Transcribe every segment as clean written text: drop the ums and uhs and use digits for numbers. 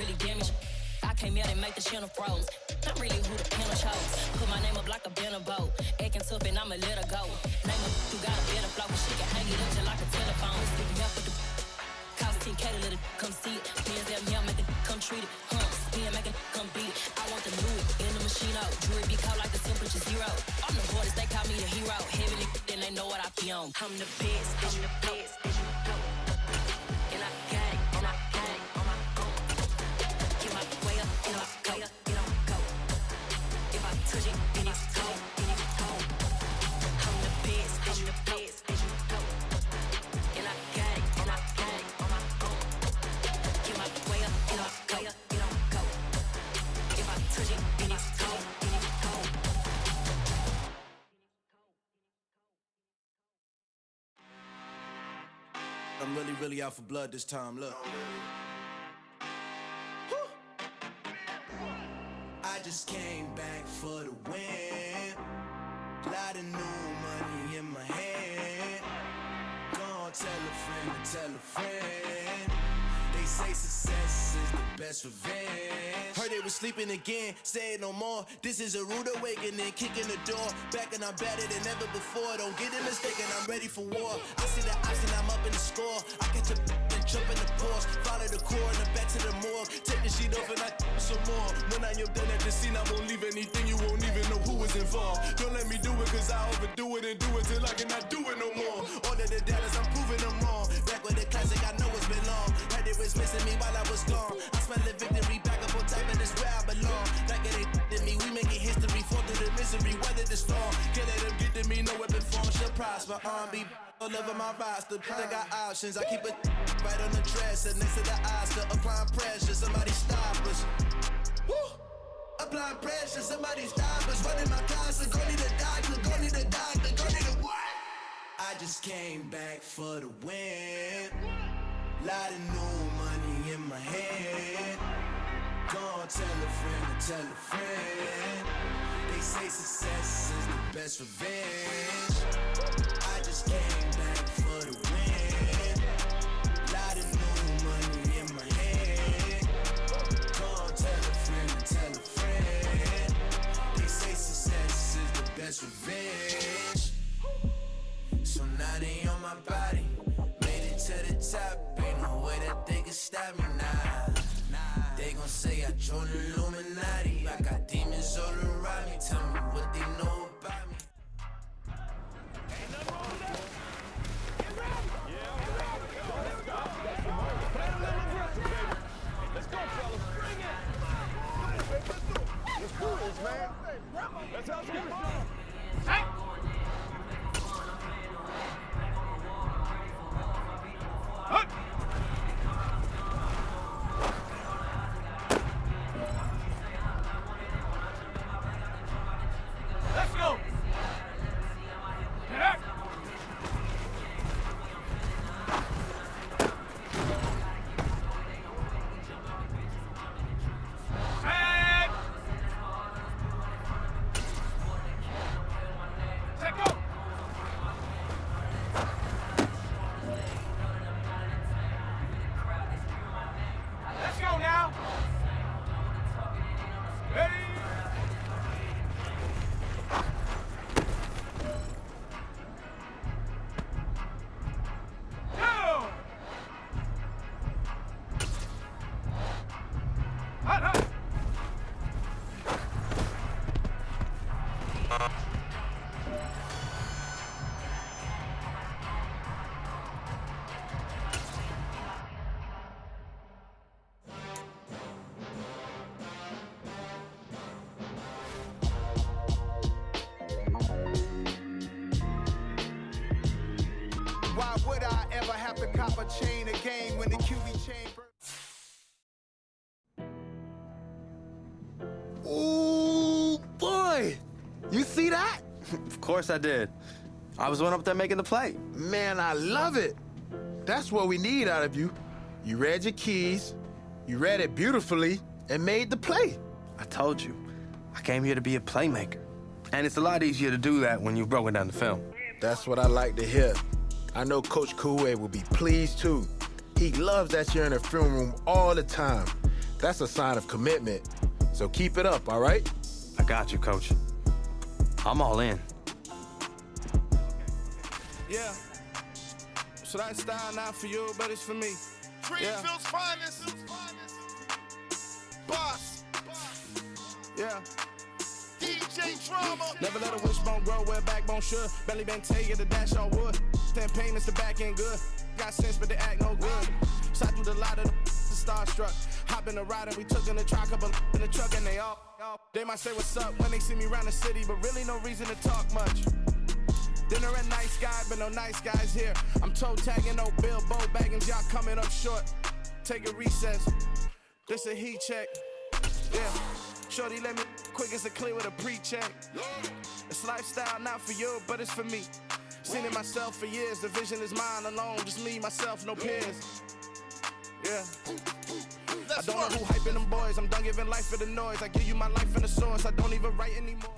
really damage. I came out and make the channel froze. I'm really who the panel chose. Put my name up like a banner boat. Acting tough and I'ma let her go. Name her who got a better flow, but she can hang it up just like a telephone. Stick me up with the cost 10K to let it come see it. Bands that me, make it come treat it. Spin, make it come beat it. I want the Louis in the machine out. Jewelry be caught like the temperature zero. I'm the hardest, they call me the hero. Heavenly, then they know what I be on. I'm the best, I'm the best, and you know. And I got it, and I got it on my own. Get my way up, and I go, and I go. If I touch it, then it's cold, then it's cold. I'm the best, and you know. And I got it, and I got it on my own. Get my way up, and I go, and I go. If I touch it, then it's cold, then it's cold. I'm really out for blood this time, look. I just came back for the win. Lot of new money in my hand. Gonna tell a friend to tell a friend. They say success is the best revenge. Heard they was sleeping again, say it no more. This is a rude awakening, kicking the door. Back and I'm better than ever before. Don't get it mistaken, I'm ready for war. I see the option, I'm up in the score. I catch a and jump in the Porsche. Follow the core and the back to the morgue. Take the sheet off and I some more. When I am done at the scene, I won't leave anything. You won't even know who was involved. Don't let me do it, cause I overdo it and do it till I cannot do it no more. All of the doubters, I'm proving them wrong. Back with the classic, I know it's been long. Heard it was missing me while I was gone. I smell the victory back up on top, and it's where I belong. Like it ain't to me, we making history. Fall through the misery, weather the storm. Can't let them get to me, no weapon form shall prosper. Be all over my roster. I got options, I keep it right on the dresser. Next to the Oscar, applying pressure. Somebody stop us. Woo! Applying pressure, somebody stop us. Running my closet, go need a doctor, go need a doctor, go need a what? I just came back for the win. Lot of new money in my hand. Gonna tell a friend to tell a friend. They say success is the best revenge. I just came back for the win. Lot of new money in my hand. Gonna tell a friend to tell a friend. They say success is the best revenge. So now they on my body. Made it to the top. Ain't no way that they can stop me now. They gon' say I joined the Illuminati. I got demons all around me. Tell me what they know about me. Ain't nothing wrong with that. Get ready. Yeah. Let's go. Play a little aggressive, baby. Let's go, fellas. Bring it. Let's do this, man. That's how it's gonna be. Hey. Hut. Let's go! Yeah. Hey. Take go! Let's go now! Ready? Why would I ever have to cop a chain again when the QB chain? Ooh, boy! You see that? Of course I did. I was one up there making the play. Man, I love it. That's what we need out of you. You read your keys, you read it beautifully, and made the play. I told you, I came here to be a playmaker. And it's a lot easier to do that when you've broken down the film. That's what I like to hear. I know Coach Koué will be pleased too. He loves that you're in the film room all the time. That's a sign of commitment. So keep it up, all right? I got you, Coach. I'm all in. Yeah. So that style not for you, but it's for me. Greenfield's finest. Boss. Yeah. DJ Drama. Never let a wishbone grow where backbone should. Belly been take the dash on wood. 10 payments, the back end good. Got sense, but they act no good. Shot through the lot of the starstruck. Hop in the ride and we took in the truck, couple in the truck, and they all. They might say what's up when they see me around the city, but really no reason to talk much. Dinner at nice guy, but no nice guys here. I'm toe tagging, no Bilbo Baggins, y'all coming up short. Take a recess. This a heat check. Yeah. Shorty let me quick as a clear with a pre-check. It's lifestyle not for you, but it's for me. Seen it myself for years. The vision is mine alone. Just me, myself, no peers. Yeah. I don't know who hyping them boys. I'm done giving life for the noise. I give you my life in the source. I don't even write anymore.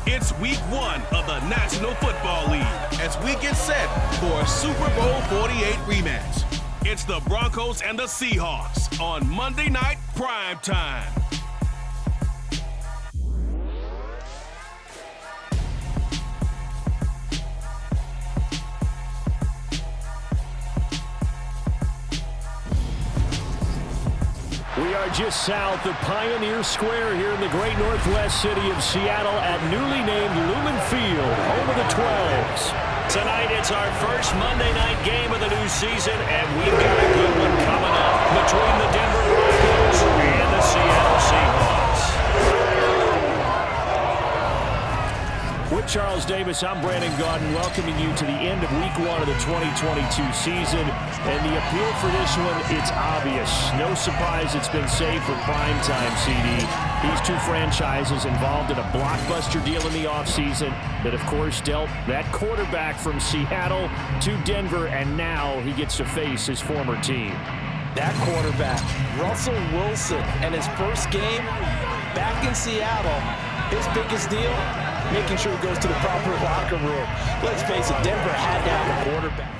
It's week 1 of the National Football League as we get set for a Super Bowl 48 rematch. It's the Broncos and the Seahawks on Monday Night Prime Time. We are just south of Pioneer Square here in the great northwest city of Seattle at newly named Lumen Field, home of the 12s. Tonight, it's our first Monday night game of the new season, and we've got a good one coming up between the Denver Broncos and the Seattle Seahawks. With Charles Davis, I'm Brandon Gaudin, welcoming you to the end of Week 1 of the 2022 season. And the appeal for this one, it's obvious. No surprise it's been saved for primetime, CD. These two franchises involved in a blockbuster deal in the offseason that, of course, dealt that quarterback from Seattle to Denver, and now he gets to face his former team. That quarterback, Russell Wilson, and his first game back in Seattle, his biggest deal, making sure he goes to the proper locker room. Let's face it, Denver had to have a quarterback.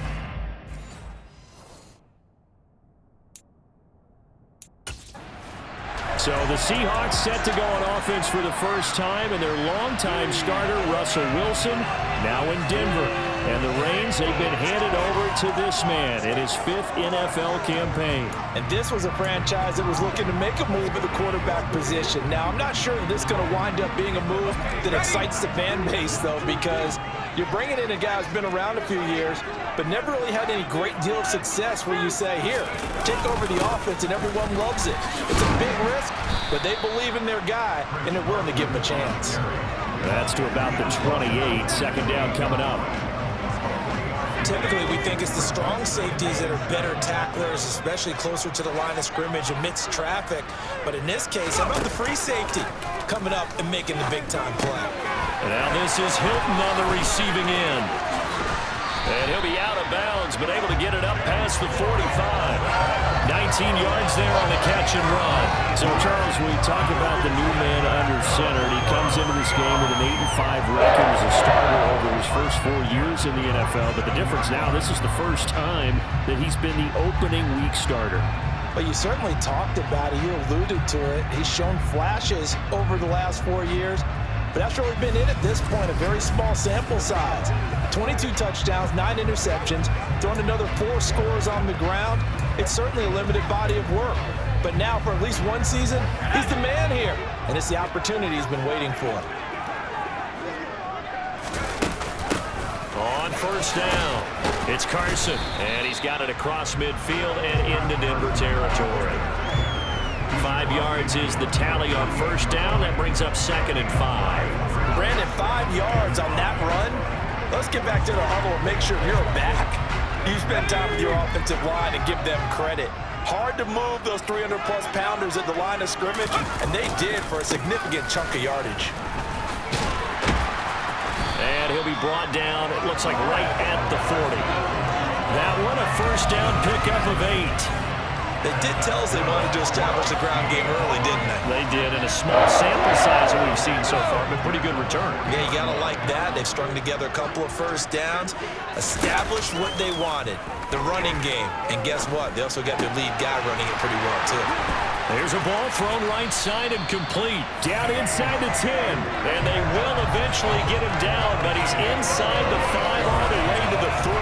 So the Seahawks set to go on offense for the first time, and their longtime starter, Russell Wilson, now in Denver. And the reins, they've been handed over to this man in his 5th NFL campaign. And this was a franchise that was looking to make a move at the quarterback position. Now, I'm not sure that this is going to wind up being a move that excites the fan base, though, because you're bringing in a guy who's been around a few years, but never really had any great deal of success where you say, here, take over the offense, and everyone loves it. It's a big risk, but they believe in their guy, and they're willing to give him a chance. That's to about the 28. Second down coming up. Typically, we think it's the strong safeties that are better tacklers, especially closer to the line of scrimmage amidst traffic. But in this case, how about the free safety coming up and making the big-time play? Now this is Hilton on the receiving end. And he'll be out of bounds, but able to get it up past the 45. 19 yards there on the catch and run. So, Charles, we talk about the new man under center, and he comes into this game with an 8-5 record as a starter over his first 4 years in the NFL. But the difference now, this is the first time that he's been the opening week starter. Well, you certainly talked about it. You alluded to it. He's shown flashes over the last 4 years. But that's really been it at this point, a very small sample size. 22 touchdowns, 9 interceptions, thrown another 4 scores on the ground. It's certainly a limited body of work. But now, for at least one season, he's the man here. And it's the opportunity he's been waiting for. On first down, it's Carson. And he's got it across midfield and into Denver territory. 5 yards is the tally on first down. That brings up 2nd and 5. Brandon, 5 yards on that run. Let's get back to the huddle and make sure you're back. You spend time with your offensive line and give them credit. Hard to move those 300-plus pounders at the line of scrimmage, and they did for a significant chunk of yardage. And he'll be brought down, it looks like right at the 40. That one, a first down pickup of 8. They did tell us they wanted to establish the ground game early, didn't they? They did, in a small sample size that we've seen so far, but pretty good return. Yeah, you got to like that. They've strung together a couple of first downs, established what they wanted, the running game. And guess what? They also got their lead guy running it pretty well, too. There's a ball thrown right side and complete. Down inside the 10. And they will eventually get him down, but he's inside the 5 all the way to the 3.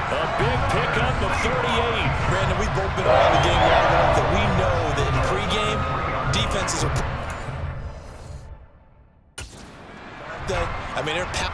A big pickup of 38. Brandon, we've both been around the game long enough that we know that in pregame, defenses are... I mean, they're...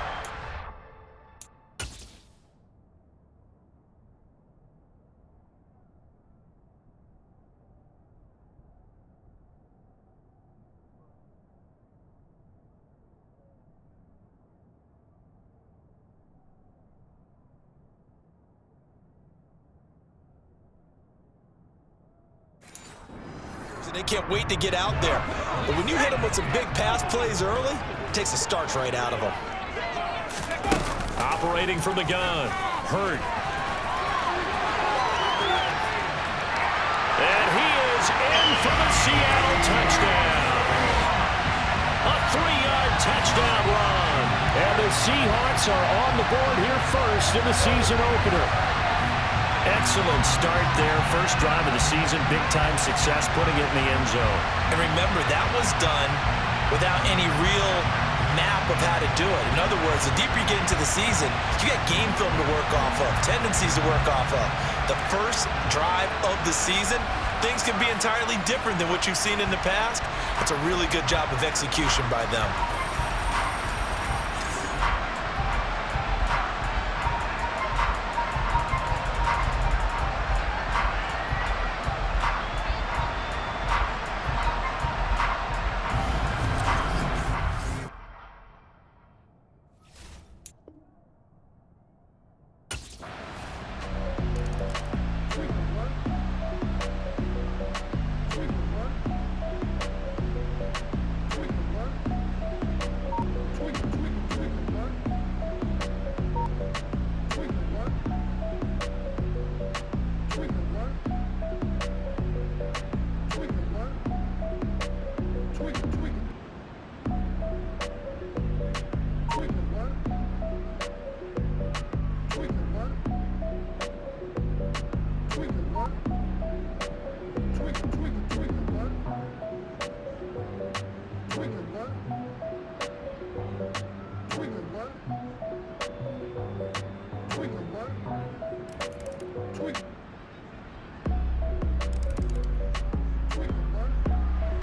They can't wait to get out there. But when you hit them with some big pass plays early, it takes the starch right out of them. Operating from the gun. Hurt. And he is in for the Seattle touchdown. A 3-yard touchdown run. And the Seahawks are on the board here first in the season opener. Excellent start there. First drive of the season. Big-time success putting it in the end zone. And remember, that was done without any real map of how to do it. In other words, the deeper you get into the season, you got game film to work off of, tendencies to work off of. The first drive of the season, things can be entirely different than what you've seen in the past. It's a really good job of execution by them.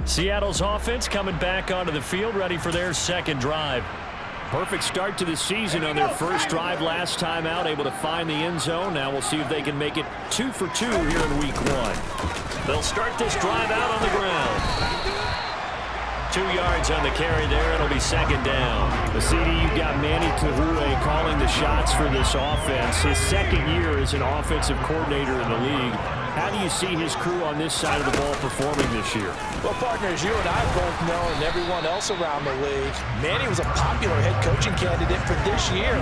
Seattle's offense coming back onto the field, ready for their second drive. Perfect start to the season on their first drive last time out, able to find the end zone. Now we'll see if they can make it 2 for 2 here in week 1. They'll start this drive out on the ground. 2 yards on the carry there. It'll be second down. The CD, you've got Manny Kahue calling the shots for this offense. His second year as an offensive coordinator in the league. How do you see his crew on this side of the ball performing this year? Well, partners, you and I both know, and everyone else around the league, Manny was a popular head coaching candidate for this year.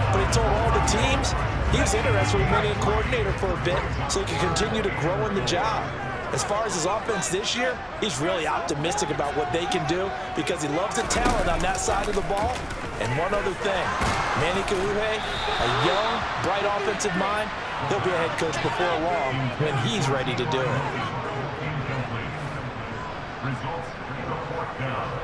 But he told all the teams he was interested in remaining a coordinator for a bit so he could continue to grow in the job. As far as his offense this year, he's really optimistic about what they can do because he loves the talent on that side of the ball. And one other thing, Manny Kahue, a young, bright offensive mind, he'll be a head coach before long when he's ready to do it. Results report down.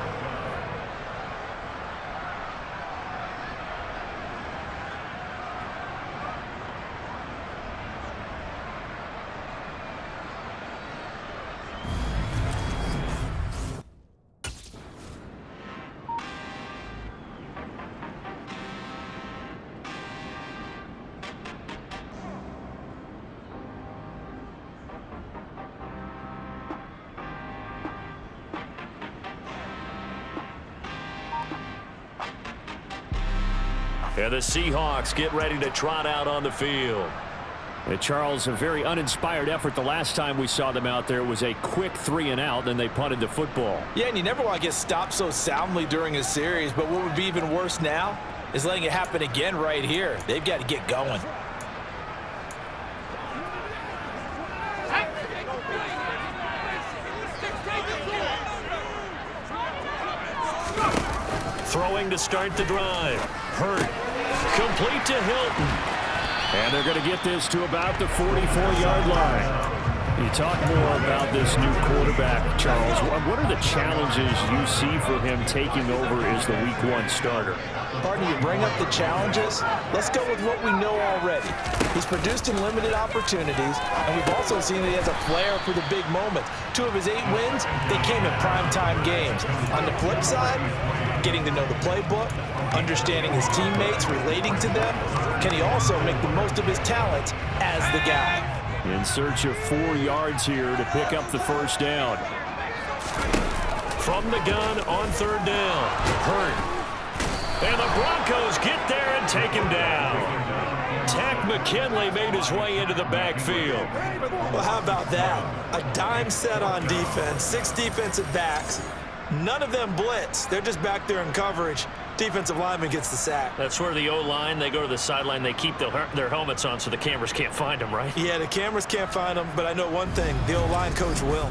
And the Seahawks get ready to trot out on the field. And Charles, a very uninspired effort. The last time we saw them out there was a quick 3-and-out, then they punted the football. Yeah, and you never want to get stopped so soundly during a series, but what would be even worse now is letting it happen again right here. They've got to get going. throwing to start the drive. Hurt. Complete to Hilton. And they're going to get this to about the 44-yard line. You talk more about this new quarterback, Charles. What are the challenges you see for him taking over as the Week 1 starter? Partner, you bring up the challenges. Let's go with what we know already. He's produced in limited opportunities, and we've also seen that he has a flair for the big moments. 2 of his 8 wins, they came in primetime games. On the flip side, getting to know the playbook, understanding his teammates, relating to them. Can he also make the most of his talents as the guy? In search of 4 yards here to pick up the first down. From the gun on 3rd down. Hurt. And the Broncos get there and take him down. Tack McKinley made his way into the backfield. Well, how about that? A dime set on defense, 6 defensive backs. None of them blitz. They're just back there in coverage. Defensive lineman gets the sack. That's where the O-line, they go to the sideline, they keep their helmets on so the cameras can't find them, right? Yeah, the cameras can't find them, but I know one thing. The O-line coach will.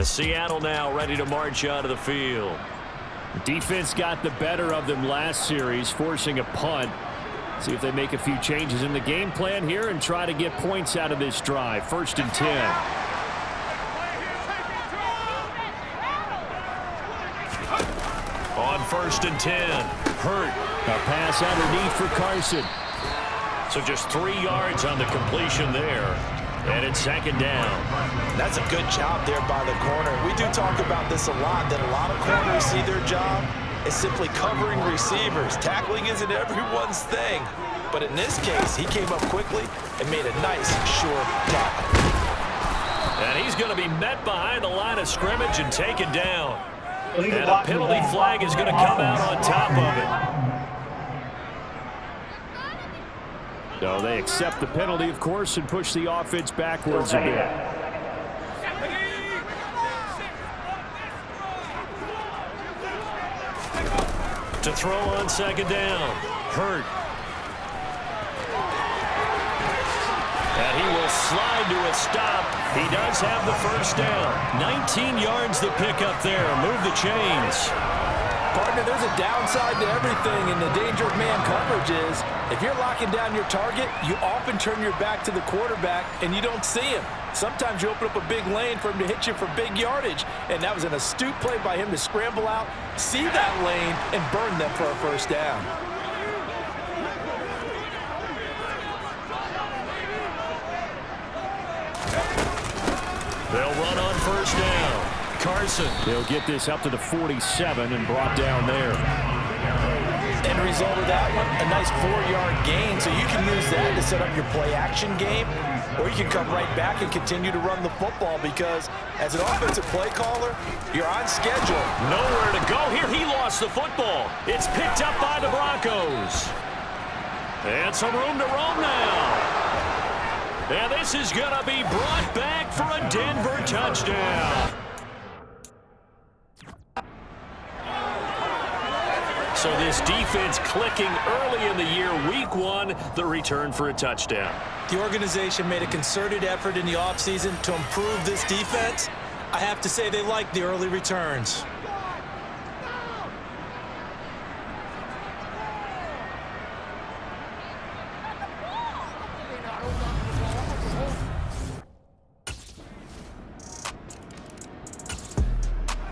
Seattle now ready to march out of the field. Defense got the better of them last series, forcing a punt. See if they make a few changes in the game plan here and try to get points out of this drive. 1st and 10. On 1st and 10. Hurt. A pass underneath for Carson. So just 3 yards on the completion there. And it's 2nd down. That's a good job there by the corner. We do talk about this a lot, that a lot of corners see their job as simply covering receivers. Tackling isn't everyone's thing. But in this case, he came up quickly and made a nice, sure tackle. And he's going to be met behind the line of scrimmage and taken down. And a penalty flag is going to come out on top of it. So they accept the penalty, of course, and push the offense backwards a bit. To throw on 2nd down. Hurt. And he will slide to a stop. He does have the first down. 19 yards to pick up there. Move the chains. Partner, there's a downside to everything, and the danger of man coverage is if you're locking down your target, you often turn your back to the quarterback and you don't see him. Sometimes you open up a big lane for him to hit you for big yardage, and that was an astute play by him to scramble out, see that lane, and burn them for a first down. They'll run on 1st down. Carson. They'll get this up to the 47 and brought down there. End result of that one, a nice 4-yard gain, so you can use that to set up your play-action game, or you can come right back and continue to run the football because as an offensive play caller, you're on schedule. Nowhere to go here. He lost the football. It's picked up by the Broncos. And some room to roam now. And this is going to be brought back for a Denver touchdown. So this defense clicking early in the year, Week 1, the return for a touchdown. The organization made a concerted effort in the offseason to improve this defense. I have to say they like the early returns.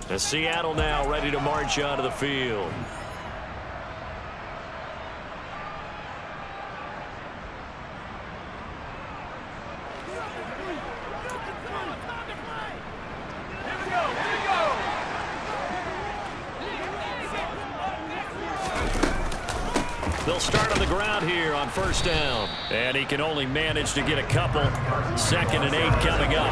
As Seattle now ready to march out of the field. They'll start on the ground here on 1st down. And he can only manage to get a couple. 2nd and 8 coming up.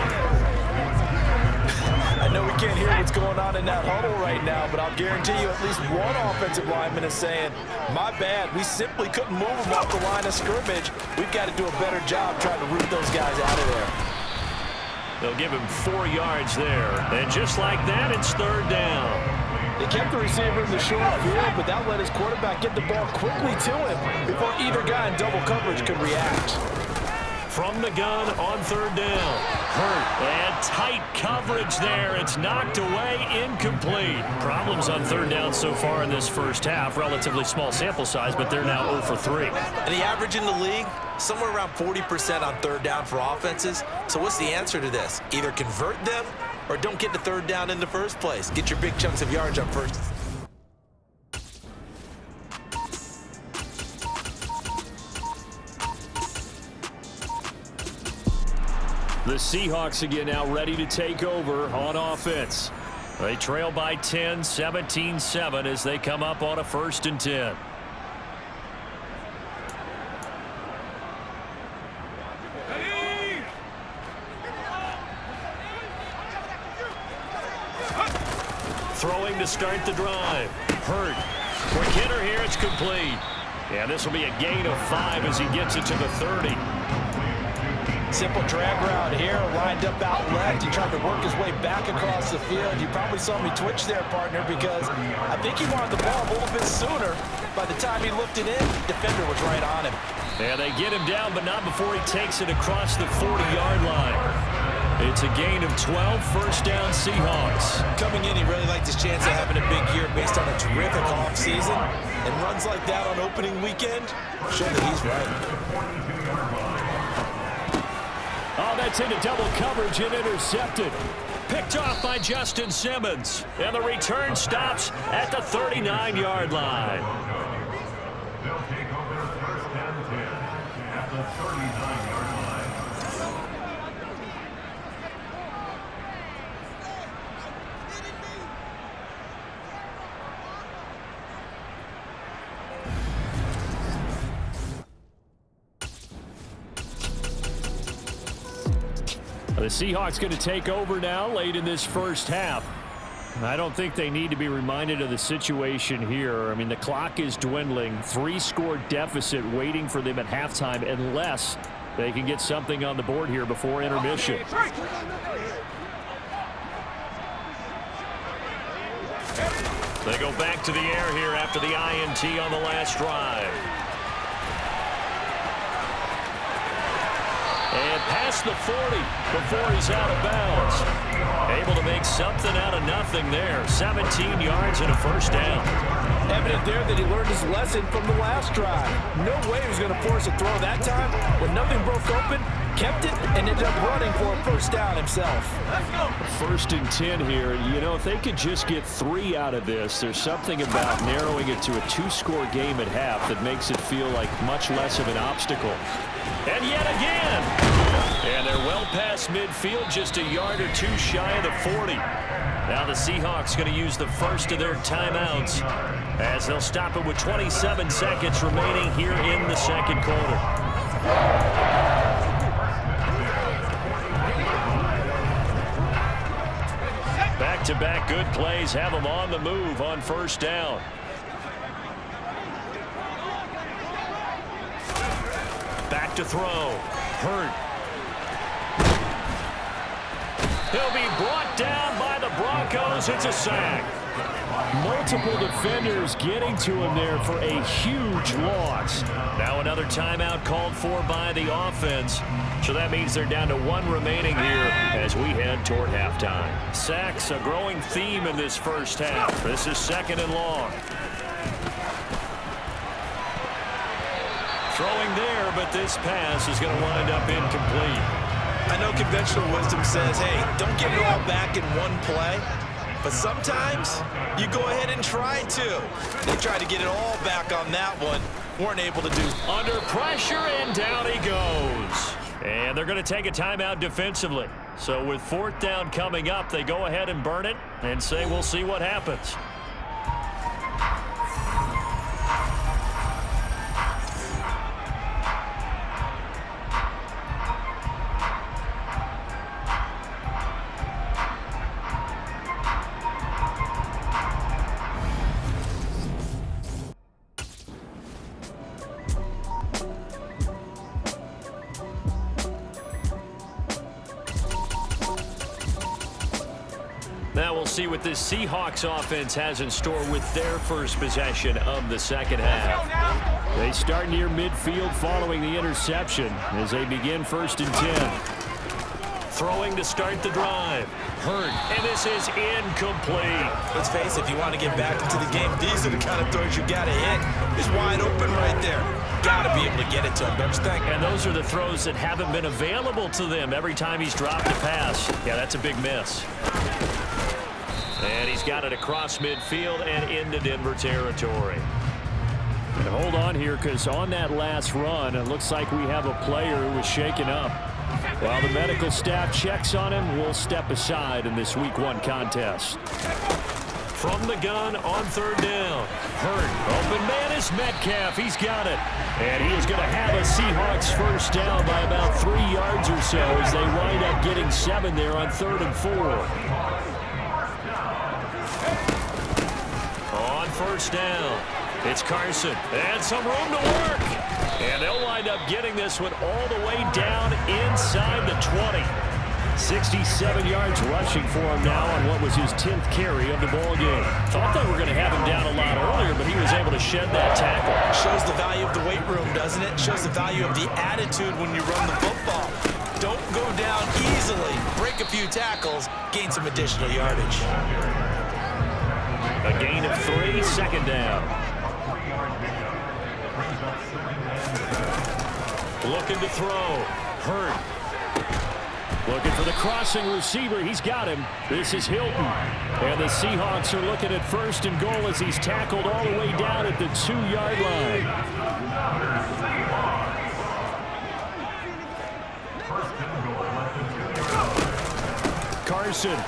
I I know we can't hear what's going on in that huddle right now, but I'll guarantee you at least one offensive lineman is saying, my bad, we simply couldn't move them off the line of scrimmage. We've got to do a better job trying to root those guys out of there. They'll give him 4 yards there. And just like that, it's third down. They kept the receiver in the short field, but that let his quarterback get the ball quickly to him before either guy in double coverage could react. From the gun on third down. Hurt. And tight coverage there. It's knocked away, incomplete. Problems on third down so far in this first half. Relatively small sample size, but they're now 0 for 3. And the average in the league, somewhere around 40% on third down for offenses. So what's the answer to this? Either convert them or don't get the third down in the first place. Get your big chunks of yards up first. The Seahawks again now ready to take over on offense. They trail by 10, 17-7 as they come up on a 1st and 10. Throwing to start the drive. Hurt. Quick hitter here. It's complete. And this will be a gain of 5 as he gets it to the 30. Simple drag route here, lined up out left. He tried to work his way back across the field. You probably saw me twitch there, partner, because I think he wanted the ball a little bit sooner. By the time he looked it in, defender was right on him. Yeah, they get him down, but not before he takes it across the 40-yard line. It's a gain of 12, first down Seahawks. Coming in, he really liked his chance of having a big year based on a terrific offseason. And runs like that on opening weekend show that he's right. Oh, that's into double coverage and intercepted. Picked off by Justin Simmons. And the return stops at the 39-yard line. They'll take over first and 10 at the 39-yard line. The Seahawks going to take over now late in this first half. I don't think they need to be reminded of the situation here. I mean, the clock is dwindling. 3-score deficit waiting for them at halftime unless they can get something on the board here before intermission. They go back to the air here after the INT on the last drive. And past the 40 before he's out of bounds. Able to make something out of nothing there. 17 yards and a first down. Evident there that he learned his lesson from the last drive. No way he was going to force a throw that time. When nothing broke open, kept it, and ended up running for a first down himself. 1st and 10 here. You know, if they could just get 3 out of this, there's something about narrowing it to a 2-score game at half that makes it feel like much less of an obstacle. And yet again. And they're well past midfield, just a yard or 2 shy of the 40. Now the Seahawks going to use the first of their timeouts as they'll stop it with 27 seconds remaining here in the second quarter. Back-to-back good plays have them on the move on first down. Back to throw. Hurt. He'll be brought down by the Broncos. It's a sack. Multiple defenders getting to him there for a huge loss. Now another timeout called for by the offense. So that means they're down to 1 remaining here as we head toward halftime. Sacks, a growing theme in this first half. This is 2nd and long. Throwing there, but this pass is going to wind up incomplete. I know conventional wisdom says, hey, don't get it all back in one play. But sometimes you go ahead and try to. They tried to get it all back on that one. Weren't able to do. Under pressure, and down he goes. And they're going to take a timeout defensively. So with 4th down coming up, they go ahead and burn it and say we'll see what happens. see what this Seahawks offense has in store with their first possession of the second half. They start near midfield following the interception as they begin 1st and 10. Throwing to start the drive. Hurt, and this is incomplete. Let's face it, if you want to get back into the game, these are the kind of throws you got to hit. It's wide open right there. Got to be able to get it to him, don't you think? And those are the throws that haven't been available to them every time he's dropped a pass. Yeah, that's a big miss. And he's got it across midfield and into Denver territory. And hold on here, because on that last run, it looks like we have a player who was shaken up. While the medical staff checks on him, we'll step aside in this Week 1 contest. From the gun on 3rd down. Hurt. Open man is Metcalf. He's got it. And he is going to have a Seahawks first down by about 3 yards or so as they wind up getting 7 there on 3rd and 4. On 1st down, it's Carson. And some room to work. And they'll wind up getting this one all the way down inside the 20. 67 yards rushing for him now on what was his 10th carry of the ball game. Thought they were going to have him down a lot earlier, but he was able to shed that tackle. Shows the value of the weight room, doesn't it? Shows the value of the attitude when you run the football. Don't go down easily. Break a few tackles, gain some additional yardage. A gain of 3, 2nd down. Looking to throw. Hurt. Looking for the crossing receiver. He's got him. This is Hilton. And the Seahawks are looking at 1st and goal as he's tackled all the way down at the 2-yard line. Carson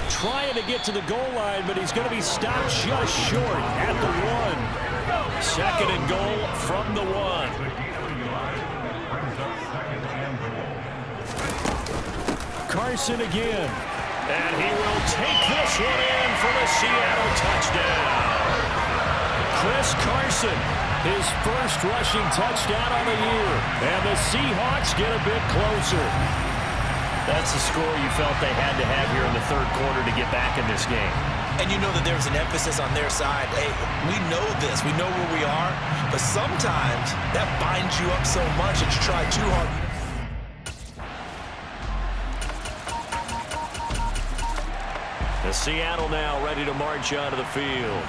trying to get to the goal line, but he's going to be stopped just short at the 1. 2nd and goal from the 1. Carson again. And he will take this one in for the Seattle touchdown. Chris Carson, his first rushing touchdown on the year. And the Seahawks get a bit closer. That's the score you felt they had to have here in the 3rd quarter to get back in this game. And you know that there's an emphasis on their side. Hey, we know this. We know where we are. But sometimes that binds you up so much that you try too hard. The Seattle now ready to march out of the field.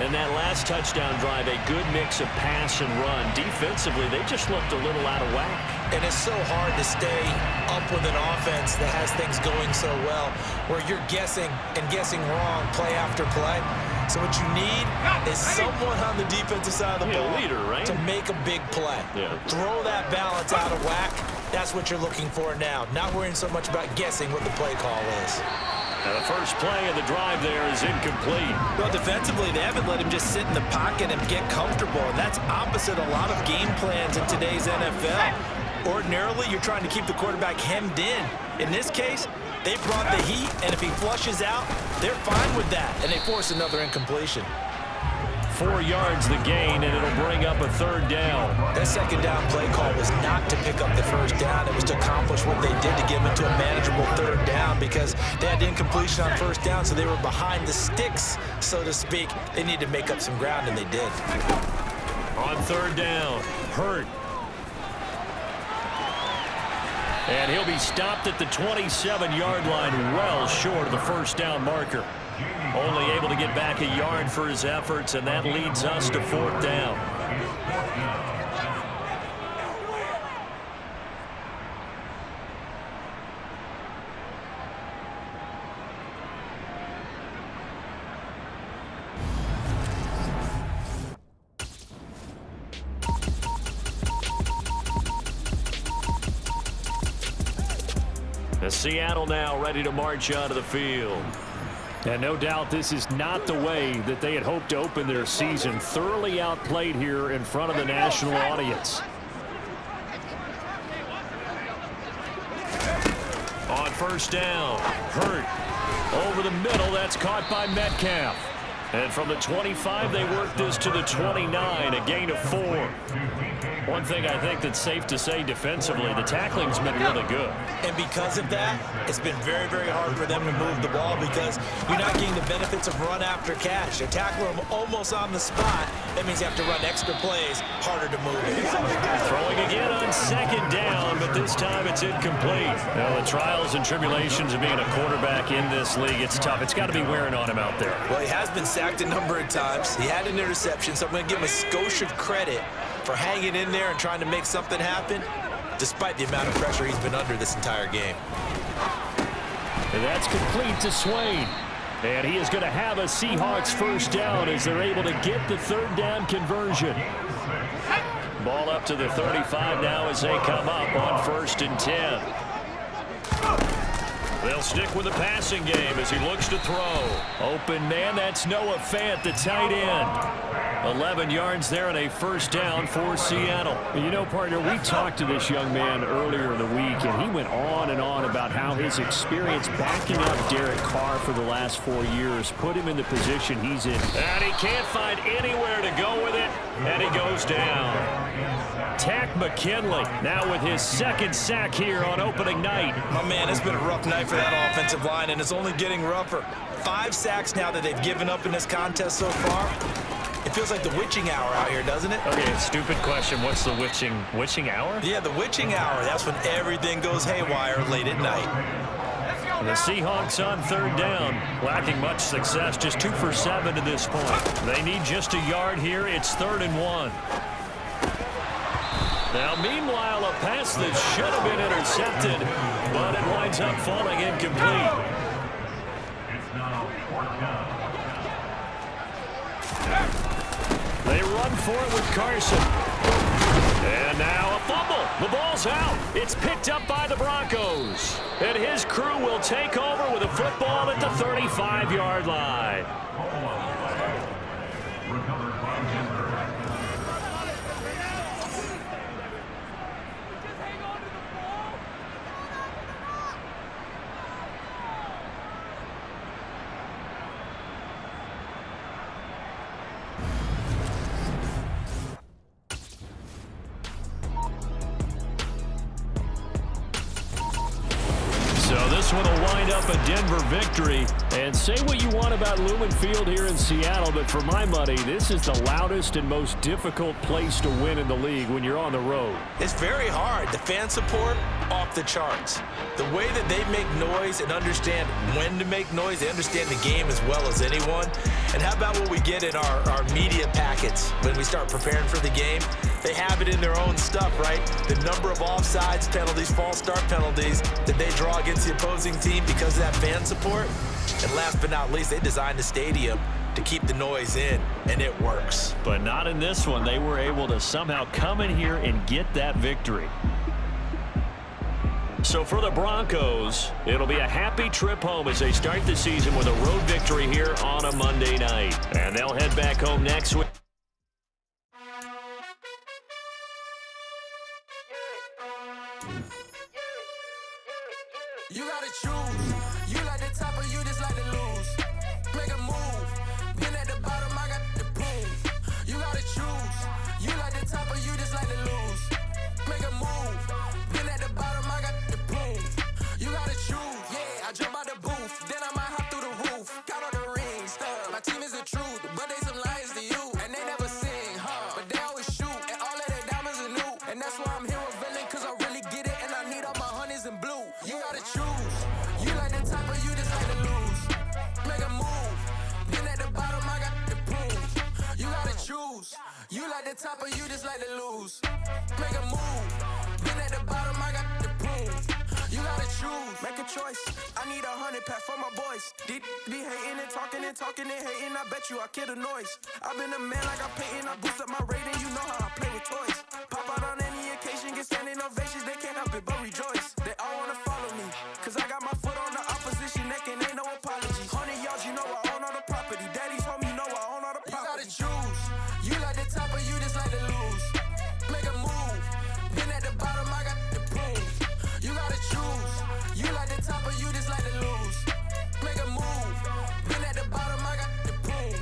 And that last touchdown drive, a good mix of pass and run. Defensively, they just looked a little out of whack. And it's so hard to stay up with an offense that has things going so well, where you're guessing and guessing wrong play after play. So what you need is someone on the defensive side of the ball leader, right? to make a big play. Yeah. Throw that balance out of whack. That's what you're looking for now. Not worrying so much about guessing what the play call is. Now the first play of the drive there is incomplete. Well, defensively, they haven't let him just sit in the pocket and get comfortable, and that's opposite a lot of game plans in today's NFL. Ordinarily, you're trying to keep the quarterback hemmed in. In this case, they brought the heat, and if he flushes out, they're fine with that, and they force another incompletion. 4 yards the gain, and it'll bring up a 3rd down. That 2nd down play call was not to pick up the 1st down. It was to accomplish what they did to get them into a manageable 3rd down because they had incompletion on 1st down, so they were behind the sticks, so to speak. They needed to make up some ground, and they did. On 3rd down, Hurt. And he'll be stopped at the 27-yard line, well short of the 1st down marker. Only able to get back a yard for his efforts, and that leads us to 4th down. The Seattle now ready to march out of the field. And no doubt this is not the way that they had hoped to open their season. Thoroughly outplayed here in front of the national audience. On 1st down, Hurt over the middle. That's caught by Metcalf. And from the 25, they work this to the 29, a gain of 4. One thing I think that's safe to say defensively, the tackling's been really good. And because of that, it's been very, very hard for them to move the ball because you're not getting the benefits of run after catch. You tackle them almost on the spot. That means you have to run extra plays, harder to move it. Throwing again on second down, but this time it's incomplete. Now, the trials and tribulations of being a quarterback in this league, it's tough. It's got to be wearing on him out there. Well, he has been sacked a number of times. He had an interception, so I'm going to give him a skosh of credit for hanging in there and trying to make something happen, despite the amount of pressure he's been under this entire game. And that's complete to Swain. And he is going to have a Seahawks first down as they're able to get the third down conversion. Ball up to the 35 now as they come up on 1st and 10. They'll stick with the passing game as he looks to throw. Open man, that's Noah Fant, the tight end. 11 yards there and a first down for Seattle. You know, partner, we talked to this young man earlier in the week, and he went on and on about how his experience backing up Derek Carr for the last 4 years put him in the position he's in. And he can't find anywhere to go with it, and he goes down. Tack McKinley now with his second sack here on opening night. Oh, man, it's been a rough night for that offensive line, and it's only getting rougher. 5 sacks now that they've given up in this contest so far. It feels like the witching hour out here, doesn't it? Okay, stupid question. What's the witching hour? Yeah, the witching hour. That's when everything goes haywire late at night. The Seahawks on third down, lacking much success, just 2 for 7 to this point. They need just a yard here. It's 3rd and 1. Now, meanwhile, a pass that should have been intercepted, but it winds up falling incomplete. It's now 4th down. They run for it with Carson. And now a fumble. The ball's out. It's picked up by the Broncos. And his crew will take over with a football at the 35-yard line. Recovered by Denver. This one will wind up a Denver victory. And say what you want about Lumen Field here in Seattle, but for my money, this is the loudest and most difficult place to win in the league when you're on the road. It's very hard. The fan support, off the charts. The way that they make noise and understand when to make noise, they understand the game as well as anyone. And how about what we get in our media packets when we start preparing for the game? They have it in their own stuff, right? The number of offsides penalties, false start penalties that they draw against the opposing team because of that fan support. And last but not least, they designed the stadium to keep the noise in, and it works. But not in this one. They were able to somehow come in here and get that victory. So for the Broncos, it'll be a happy trip home as they start the season with a road victory here on a Monday night. And they'll head back home next week. You gotta choose. You like the top or you just like to lose. Make a move. Been at the bottom, I got the proof. You gotta choose. You like the top or you just like to lose. Make a move. Been at the bottom, I got the proof. You gotta choose. Yeah, I jump out the booth. Then I might hop through the roof. Count on the rings. My team is the truth, but they some liars to you. And they never sing, but they always shoot. And all of their diamonds are new. And that's why I'm here with villain, cause I really get it. And I need all my honeys in blue. You gotta choose. You like the top or you just like to lose. Make a move. Been at the bottom, I got the proof. You gotta choose. You like the top or you just like to lose. Make a move. Been at the bottom, I got the proof. You gotta choose. Make a choice. I need 100 pack for my boys. Be hating and talking and hating. I bet you I kill the noise. I've been a man like I'm Peyton. I boost up my rating. You know how I play with toys. Pop out on any occasion, get standing ovations. They can't help it but rejoice. They all wanna follow me, cause I got my foot on the opposition neck and ain't no apology. 100 yards, you know I own all the property. Daddy's home, you know I own all the property. You gotta choose. You like the top or you just like to lose. Make a move. Been at the bottom, I got the proof. You gotta choose. You like the top or you just like to lose. Make a move. Been at the bottom, I got the proof.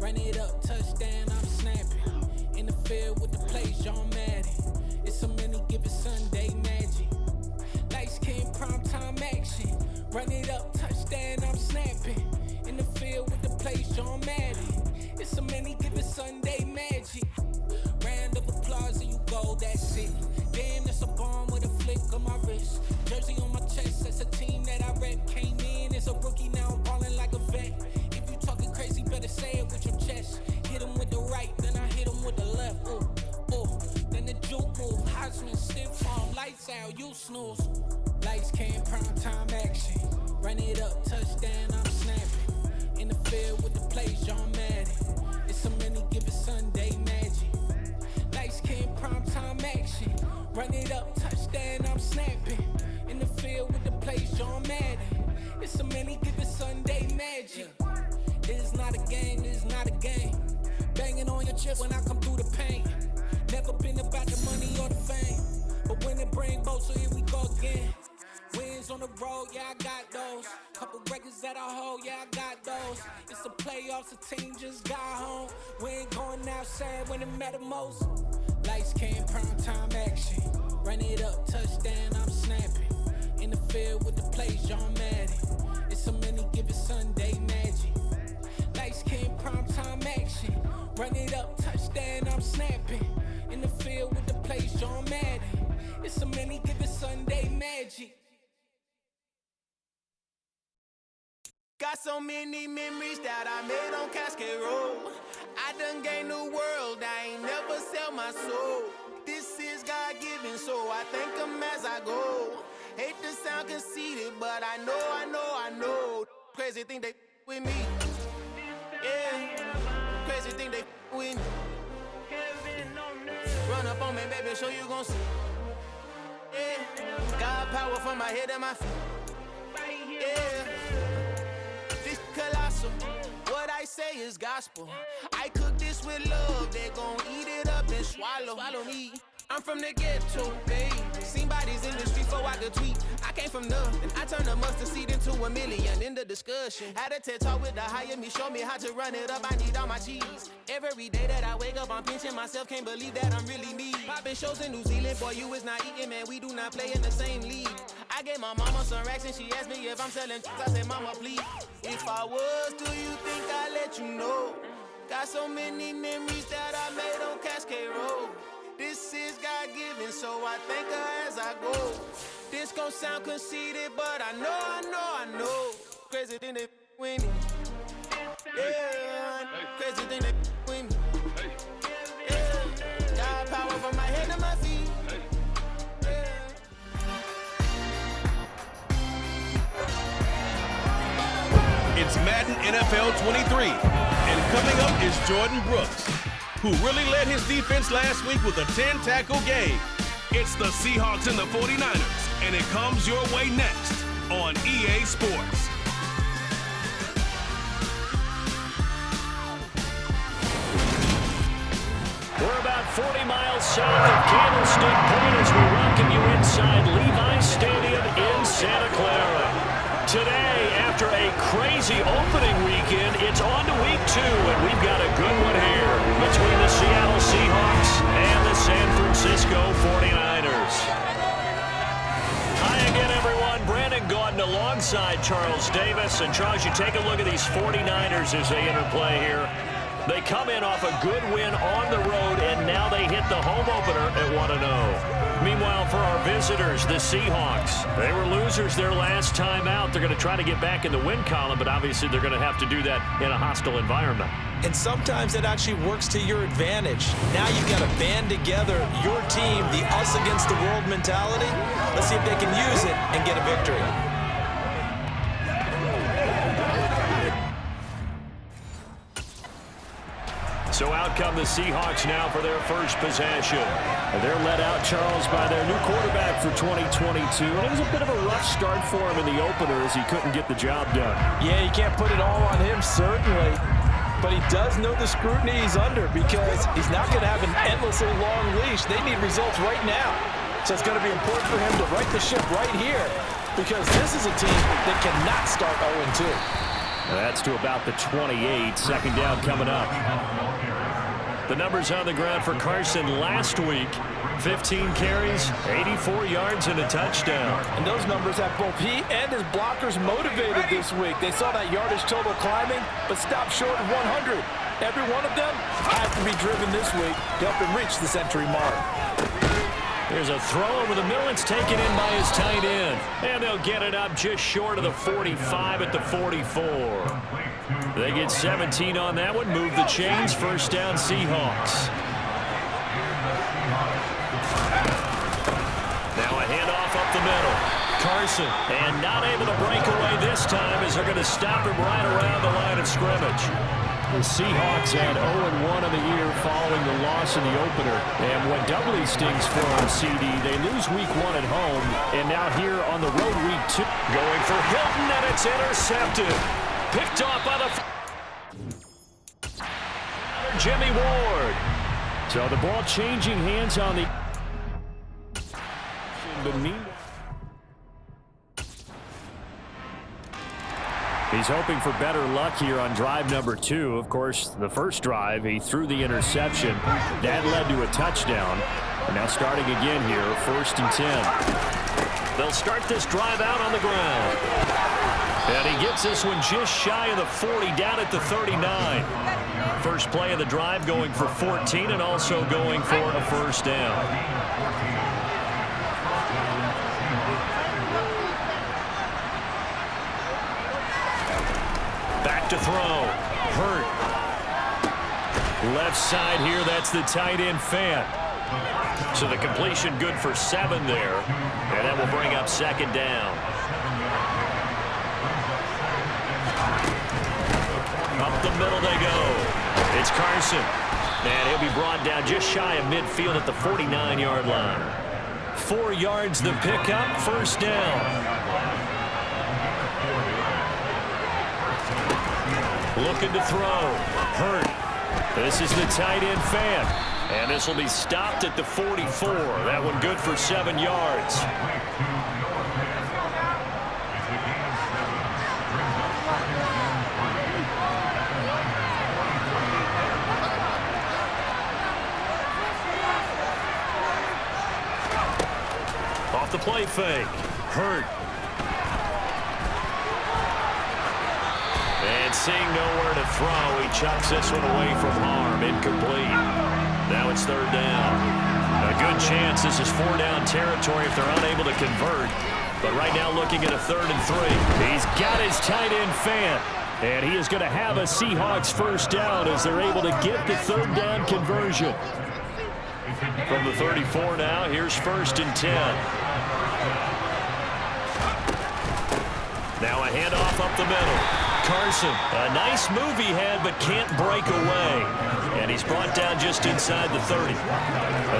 Run it up, touchdown, I'm snapping. In the field with the plays, John Madden. It's a many given Sunday magic. Lights came primetime action. Run it up, touchdown, I'm snapping. In the field with the plays, John Madden. It's a many given Sunday magic. Round of applause and you go, that's it. Damn, that's a bomb with a flick on my wrist. Jersey on my chest, that's a team that I rep. Came in as a rookie, now I'm ballin' like a vet. If you talking crazy, better say it with your chest. Hit him with the right, then I hit him with the left. Ooh, ooh, then the juke move. Heisman, stiff arm, lights out, you snooze. Lights came, prime time action. Run it up, touchdown, I'm snapping. In the field with the plays, John Madden. It's a many given Sunday magic. Lights came, prime time action. Run it up, touchdown, I'm snapping. In the field with the plays, John Madden. It's a many given Sunday magic. This is not a game, this is not a game. Banging on your chest when I come through the pain. Never been about the money or the fame. But when it bring both, so here we go again. Wins on the road, yeah, I got those. Couple records that I hold, yeah, I got those. It's the playoffs, the team just got home. We ain't going outside when it matter most. Lights came, prime time action. Run it up, touchdown, I'm snapping. In the field with the plays, John Madden. It's a many given Sunday magic. Lights came, prime time action. Run it up, touchdown, I'm snapping. In the field with the plays, John Madden. It's a many given Sunday magic. Got so many memories that I made on Cascade Road. I done gained the world, I ain't never sell my soul. This is God-given, so I thank him as I go. Hate to sound conceited, but I know. Crazy thing they with me. Yeah, crazy thing they with me. Run up on me, baby, show you gon' see. Yeah, God power from my head and my feet. Yeah. Colossal. What I say is gospel. I cook this with love. They gon' eat it up and swallow. Follow me. I'm from the ghetto, baby. Seen bodies in the street before I could tweet. I came from nothing. I turned a mustard seed into a million in the discussion. Had a TED talk with the higher me. Show me how to run it up. I need all my cheese. Every day that I wake up, I'm pinching myself. Can't believe that I'm really me. Popping shows in New Zealand. Boy, you is not eating, man. We do not play in the same league. I gave my mama some racks and she asked me if I'm selling. I said, mama, please. If I was, do you think I'd let you know? Got so many memories that I made on Cascade Road. This is God-given, so I thank her as I go. This gon' sound conceited, but I know. Crazy thing they with me. Yeah, crazy thing they with me. Yeah, God power from my head to my feet. It's Madden NFL 23, and coming up is Jordan Brooks, who really led his defense last week with a 10-tackle game. It's the Seahawks and the 49ers, and it comes your way next on EA Sports. We're about 40 miles south of Candlestick Point as we welcome you inside Levi's Stadium in Santa Clara. Today, after a crazy opening weekend, it's on to week 2, and we've got a good one here between the Seattle Seahawks and the San Francisco 49ers. Hi again, everyone. Brandon Gordon alongside Charles Davis. And Charles, you take a look at these 49ers as they enter play here. They come in off a good win on the road, and now they hit the home opener at 1-0. Meanwhile, for our visitors, the Seahawks, they were losers their last time out. They're going to try to get back in the win column, but obviously they're going to have to do that in a hostile environment. And sometimes it actually works to your advantage. Now you've got to band together your team, the us against the world mentality. Let's see if they can use it and get a victory. So out come the Seahawks now for their first possession. And they're led out, Charles, by their new quarterback for 2022. And it was a bit of a rough start for him in the opener as he couldn't get the job done. Yeah, you can't put it all on him, certainly. But he does know the scrutiny he's under because he's not going to have an endlessly long leash. They need results right now. So it's going to be important for him to right the ship right here because this is a team that cannot start 0-2. That's to about the 28. Second down coming up. The numbers on the ground for Carson last week. 15 carries, 84 yards, and a touchdown. And those numbers have both he and his blockers motivated this week. They saw that yardage total climbing, but stopped short of 100. Every one of them has to be driven this week to help him reach the century mark. There's a throw over the middle. It's taken in by his tight end. And they'll get it up just short of the 45 at the 44. They get 17 on that one. Move the chains. First down, Seahawks. Now a handoff up the middle. Carson, and not able to break away this time as they're going to stop him right around the line of scrimmage. The Seahawks had 0-1 on the year following the loss in the opener. And what doubly stings for them, CD, they lose week 1 at home, and now here on the road week 2. Going for Hilton, and it's intercepted. Picked off by the Jimmy Ward. So the ball changing hands on the... He's hoping for better luck here on drive number 2. Of course, the first drive, he threw the interception. That led to a touchdown. And now starting again here, 1st and 10. They'll start this drive out on the ground. And he gets this one just shy of the 40, down at the 39. First play of the drive going for 14 and also going for a first down. Back to throw. Hurt. Left side here, that's the tight end Fant. So the completion good for 7 there. And that will bring up second down. Up the middle they go. It's Carson. And he'll be brought down just shy of midfield at the 49-yard line. 4 yards the pickup, first down. Looking to throw. Hurt. This is the tight end Fant. And this will be stopped at the 44. That one good for 7 yards. Off the play fake. Hurt. And seeing nowhere to throw, he chucks this one away from harm. Incomplete. Now it's 3rd down. A good chance this is 4-down territory if they're unable to convert. But right now looking at a 3rd and 3. He's got his tight end Fant. And he is going to have a Seahawks first down as they're able to get the 3rd down conversion. From the 34 now, here's 1st and 10. Now a handoff up the middle. Carson, a nice move he had, but can't break away. And he's brought down just inside the 30.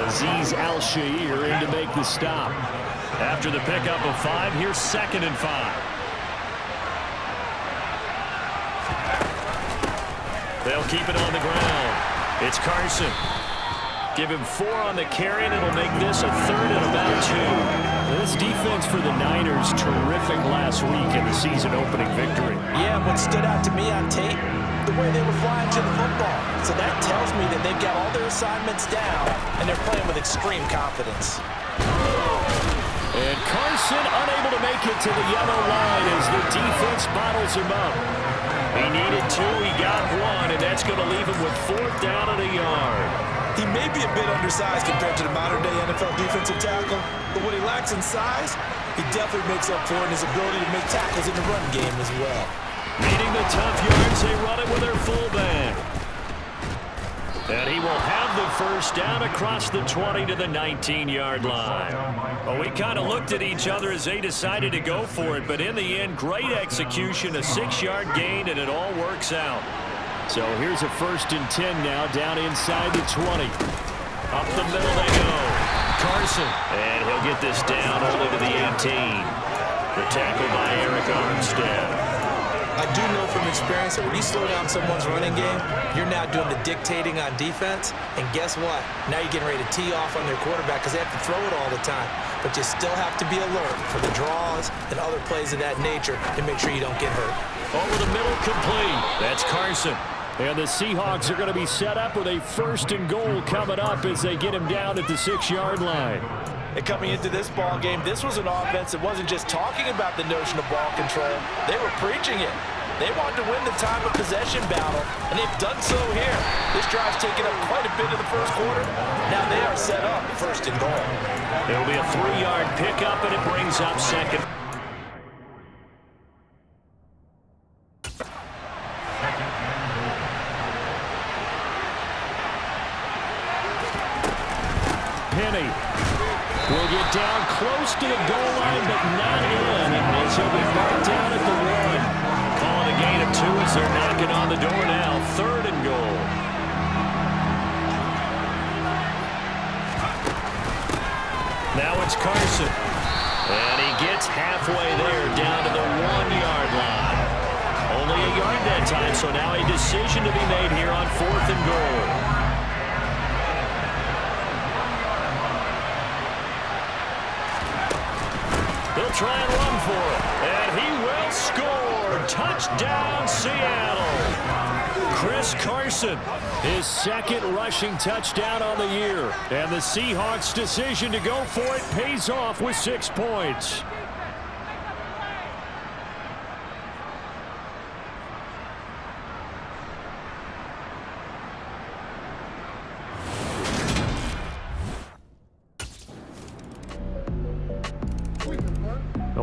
Azeez Al-Shaair in to make the stop. After the pickup of 5, here's 2nd and 5. They'll keep it on the ground. It's Carson. Give him 4 on the carry, and it'll make this a 3rd and about 2. This defense for the Niners, terrific last week in the season opening victory. Yeah, what stood out to me on tape, the way they were flying to the football. So that tells me that they've got all their assignments down, and they're playing with extreme confidence. And Carson unable to make it to the yellow line as the defense bottles him up. He needed 2, he got 1, and that's going to leave him with 4th down and a yard. He may be a bit undersized compared to the modern-day NFL defensive tackle, but what he lacks in size, he definitely makes up for in his ability to make tackles in the run game as well. Needing the tough yards, they run it with their fullback. And he will have the first down across the 20 to the 19-yard line. Well, we kind of looked at each other as they decided to go for it, but in the end, great execution, a 6-yard gain, and it all works out. So here's a 1st and 10 now, down inside the 20. Up the middle they go. Carson. And he'll get this down only to the 18. The tackle by Eric Armstead. I do know from experience that when you slow down someone's running game, you're now doing the dictating on defense. And guess what? Now you're getting ready to tee off on their quarterback because they have to throw it all the time. But you still have to be alert for the draws and other plays of that nature to make sure you don't get hurt. Over the middle, complete. That's Carson. And the Seahawks are going to be set up with a 1st and goal coming up as they get him down at the 6-yard line. And coming into this ball game, this was an offense that wasn't just talking about the notion of ball control. They were preaching it. They wanted to win the time of possession battle, and they've done so here. This drive's taken up quite a bit of the first quarter. Now they are set up 1st and goal. It'll be a 3-yard pickup, and it brings up 2nd. Penny will get down close to the goal line, but not in, and he'll be marked down at the 1. Calling a gain of 2 as they're knocking on the door now. 3rd and goal. Now it's Carson, and he gets halfway there, down to the 1-yard line. Only a yard that time, so now a decision to be made here on 4th and goal. They'll try and run for it, and he will score. Touchdown, Seattle. Chris Carson, his 2nd rushing touchdown on the year. And the Seahawks' decision to go for it pays off with 6 points.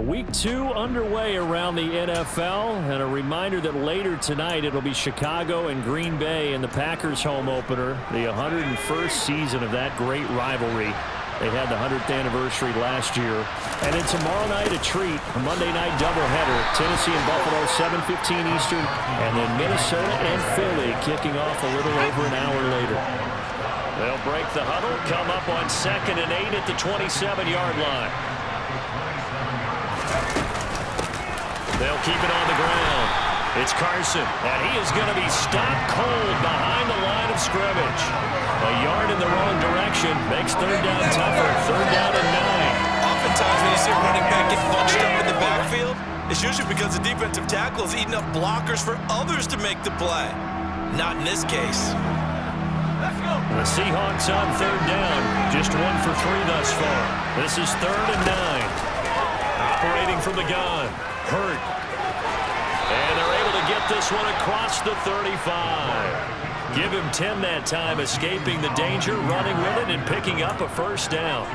Week 2 underway around the NFL, and a reminder that later tonight it'll be Chicago and Green Bay in the Packers home opener, the 101st season of that great rivalry. They had the 100th anniversary last year. And then tomorrow night a treat, a Monday night doubleheader, Tennessee and Buffalo, 7:15 Eastern, and then Minnesota and Philly kicking off a little over an hour later. They'll break the huddle, come up on 2nd and 8 at the 27-yard line. They'll keep it on the ground. It's Carson, and he is going to be stopped cold behind the line of scrimmage. A yard in the wrong direction makes 3rd down tougher. 3rd down and 9. Oftentimes when you see a running back get bunched up in the backfield, it's usually because the defensive tackle is eating up blockers for others to make the play. Not in this case. The Seahawks on 3rd down. Just 1 for 3 thus far. This is 3rd and 9. Operating from the gun. Hurt. And they're able to get this one across the 35. Give him 10 that time, escaping the danger, running with it, and picking up a 1st down.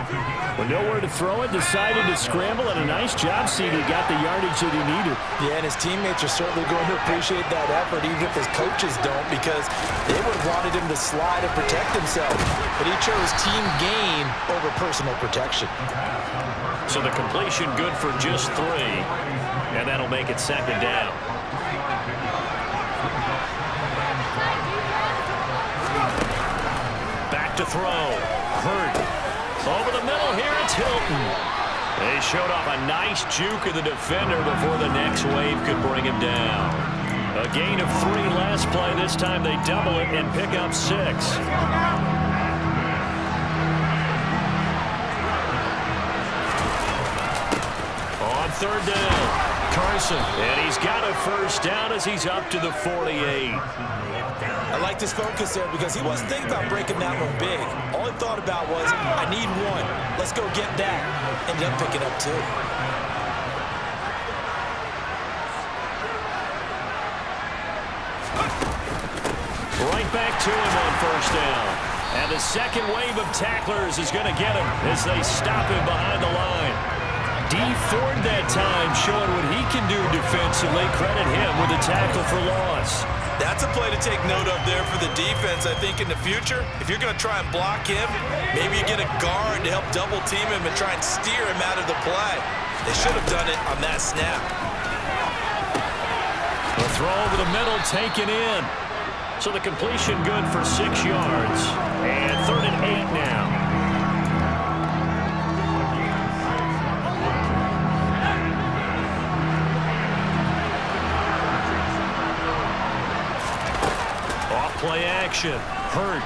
With nowhere to throw it, decided to scramble, and a nice job, CD. Got the yardage that he needed. Yeah, and his teammates are certainly going to appreciate that effort, even if his coaches don't, because they would have wanted him to slide and protect himself. But he chose team gain over personal protection. So the completion good for just 3, and that'll make it 2nd down. Back to throw. Hurt. Over the middle here, it's Hilton. They showed off a nice juke of the defender before the next wave could bring him down. A gain of 3 last play. This time they double it and pick up 6. On 3rd down, Carson, and he's got a 1st down as he's up to the 48. I like this focus there because he wasn't thinking about breaking that one big. All he thought about was, I need 1. Let's go get that. Ended up picking up 2. Right back to him on 1st down. And the second wave of tacklers is going to get him as they stop him behind the line. D. Ford that time showing what he can do defensively. Credit him with a tackle for loss. That's a play to take note of there for the defense. I think in the future, if you're going to try and block him, maybe you get a guard to help double team him and try and steer him out of the play. They should have done it on that snap. The throw over the middle taken in. So the completion good for 6 yards. And 3rd and 8 now. Play action. Hurt.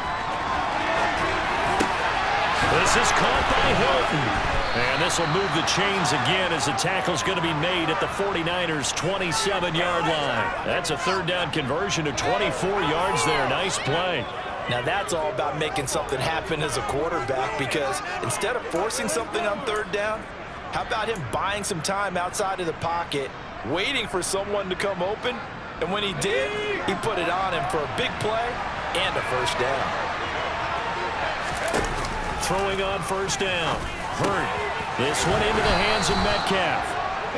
This is caught by Hilton. And this will move the chains again as the tackle's going to be made at the 49ers' 27-yard line. That's a third down conversion of 24 yards there. Nice play. Now that's all about making something happen as a quarterback, because instead of forcing something on third down, how about him buying some time outside of the pocket, waiting for someone to come open, and when he did, he put it on him for a big play and a first down. Throwing on first down. Hurt. This one into the hands of Metcalf.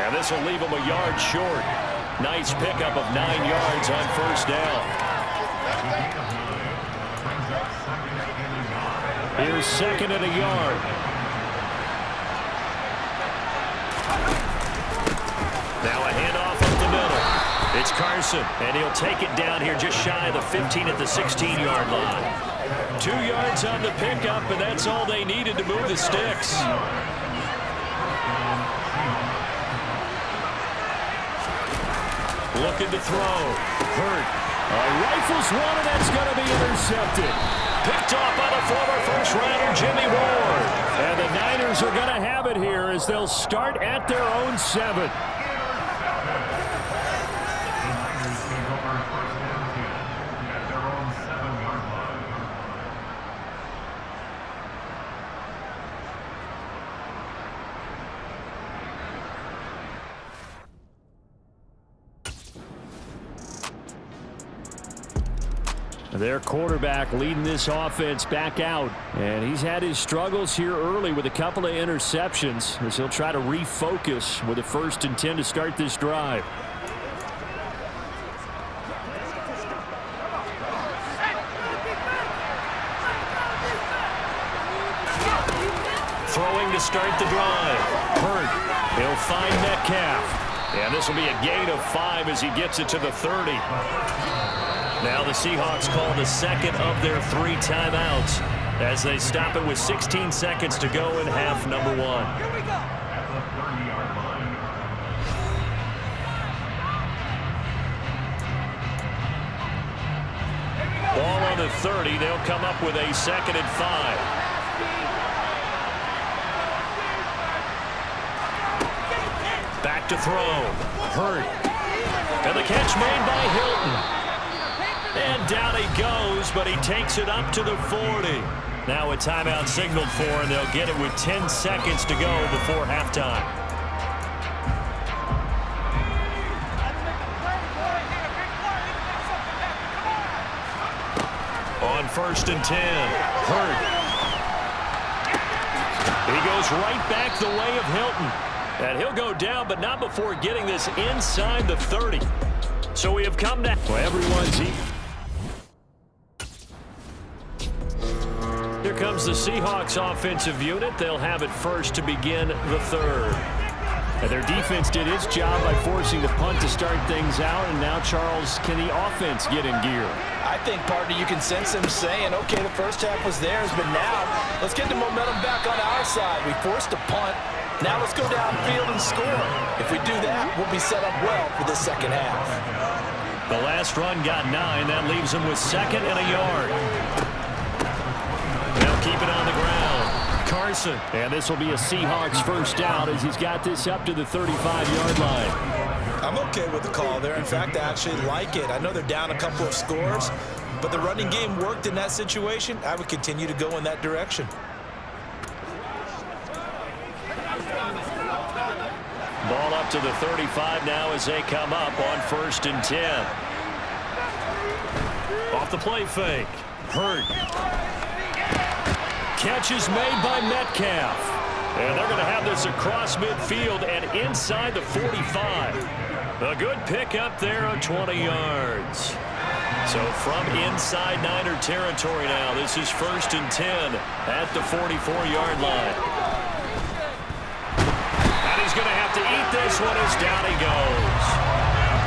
And this will leave him a yard short. Nice pickup of 9 yards on first down. Here's second and a yard. Now a handoff up the middle. It's Carson, and he'll take it down here just shy of the 15 at the 16-yard line. 2 yards on the pickup, and that's all they needed to move the sticks. Looking to throw. Hurt. Rifles one, and that's going to be intercepted. Picked off by the former first-rounder Jimmy Ward. And the Niners are going to have it here as they'll start at their own 7. Their quarterback leading this offense back out. And he's had his struggles here early with a couple of interceptions as he'll try to refocus with a 1st and 10 to start this drive. Throwing to start the drive. Hurt. He'll find Metcalf. And this will be a gain of 5 as he gets it to the 30. Now the Seahawks call the second of their 3 timeouts as they stop it with 16 seconds to go in half number 1. Here we go. At the 30-yard line. Ball on the 30. They'll come up with a 2nd and 5. Back to throw. Hurt. And the catch made by Hilton. And down he goes, but he takes it up to the 40. Now a timeout signaled for, and they'll get it with 10 seconds to go before halftime. On 1st and 10, Hurt. He goes right back the way of Hilton. And he'll go down, but not before getting this inside the 30. So we have come to... Well, everyone's... Here comes the Seahawks offensive unit. They'll have it first to begin the 3rd. And their defense did its job by forcing the punt to start things out. And now, Charles, can the offense get in gear? I think, partner, you can sense them saying, okay, the first half was theirs, but now let's get the momentum back on our side. We forced a punt. Now let's go downfield and score. If we do that, we'll be set up well for the second half. The last run got 9. That leaves them with 2nd and a yard. They'll keep it on the ground. Carson. And this will be a Seahawks first down as he's got this up to the 35-yard line. I'm okay with the call there. In fact, I actually like it. I know they're down a couple of scores, but the running game worked in that situation. I would continue to go in that direction. Ball up to the 35 now as they come up on 1st and 10. Off the play fake. Hurt. Catch is made by Metcalf. And they're going to have this across midfield and inside the 45. A good pick up there on 20 yards. So from inside Niner territory now, this is 1st and 10 at the 44-yard line. And he's going to have to eat this one as down he goes.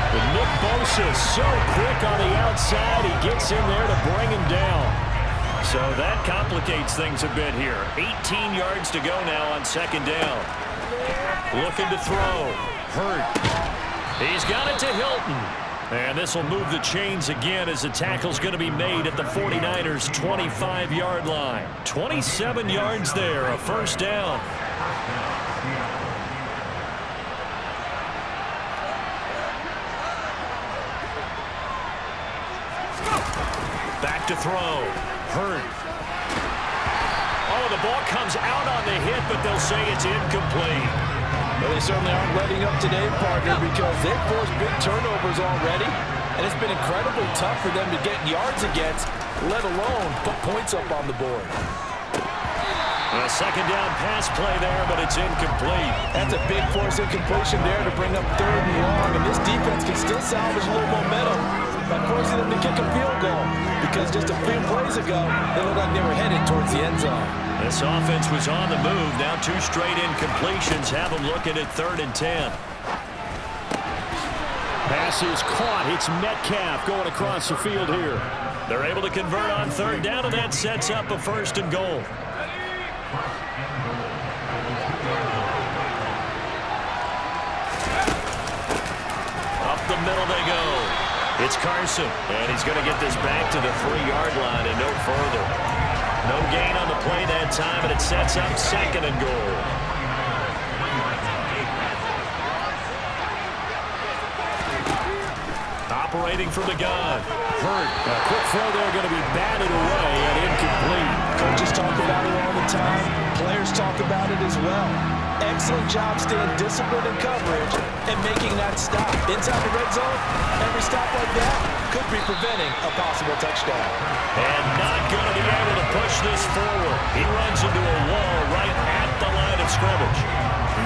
But Nick Bosa so quick on the outside, he gets in there to bring him down. So that complicates things a bit here. 18 yards to go now on 2nd down. Looking to throw. Hurt. He's got it to Hilton. And this will move the chains again as the tackle's going to be made at the 49ers' 25-yard line. 27 yards there, a first down. Back to throw. Hurt. Oh, the ball comes out on the hit, but they'll say it's incomplete. Well, they certainly aren't letting up today, partner, because they've forced big turnovers already, and it's been incredibly tough for them to get yards against, let alone put points up on the board. A second down pass play there, but it's incomplete. That's a big force incompletion there to bring up 3rd and long, and this defense can still salvage a little momentum by forcing them to kick a field goal, because just a few plays ago, they looked like they were headed towards the end zone. This offense was on the move. Now 2 straight incompletions have them looking at 3rd and 10. Pass is caught. It's Metcalf going across the field here. They're able to convert on 3rd down, and that sets up a 1st and goal. Up the middle they go. It's Carson, and he's going to get this back to the 3-yard line and no further. No gain on the play that time, and it sets up 2nd and goal. Operating from the gun. Hurt. A quick throw there going to be batted away and incomplete. Coaches talk about it all the time. Players talk about it as well. Excellent job staying disciplined in coverage and making that stop. Inside the red zone, every stop like that could be preventing a possible touchdown. And not going to be able to push this forward. He runs into a wall right at the line of scrimmage.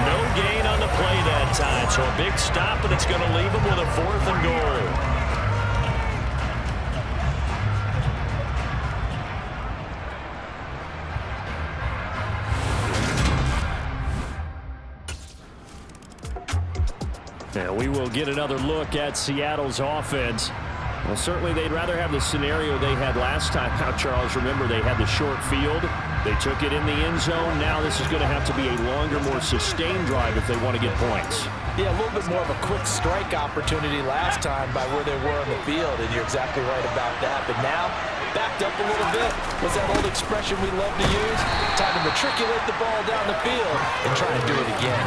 No gain on the play that time, so a big stop, and it's going to leave him with a 4th and goal. Now we will get another look at Seattle's offense. Well, certainly they'd rather have the scenario they had last time out, Charles. Remember, they had the short field. They took it in the end zone. Now this is going to have to be a longer, more sustained drive if they want to get points. Yeah, a little bit more of a quick strike opportunity last time by where they were on the field, and you're exactly right about that. But now, backed up a little bit. What's that old expression we love to use? Time to matriculate the ball down the field and try and do it again.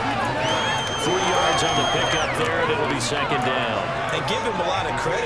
3 yards on the pickup there, and it'll be 2nd down. And give him a lot of credit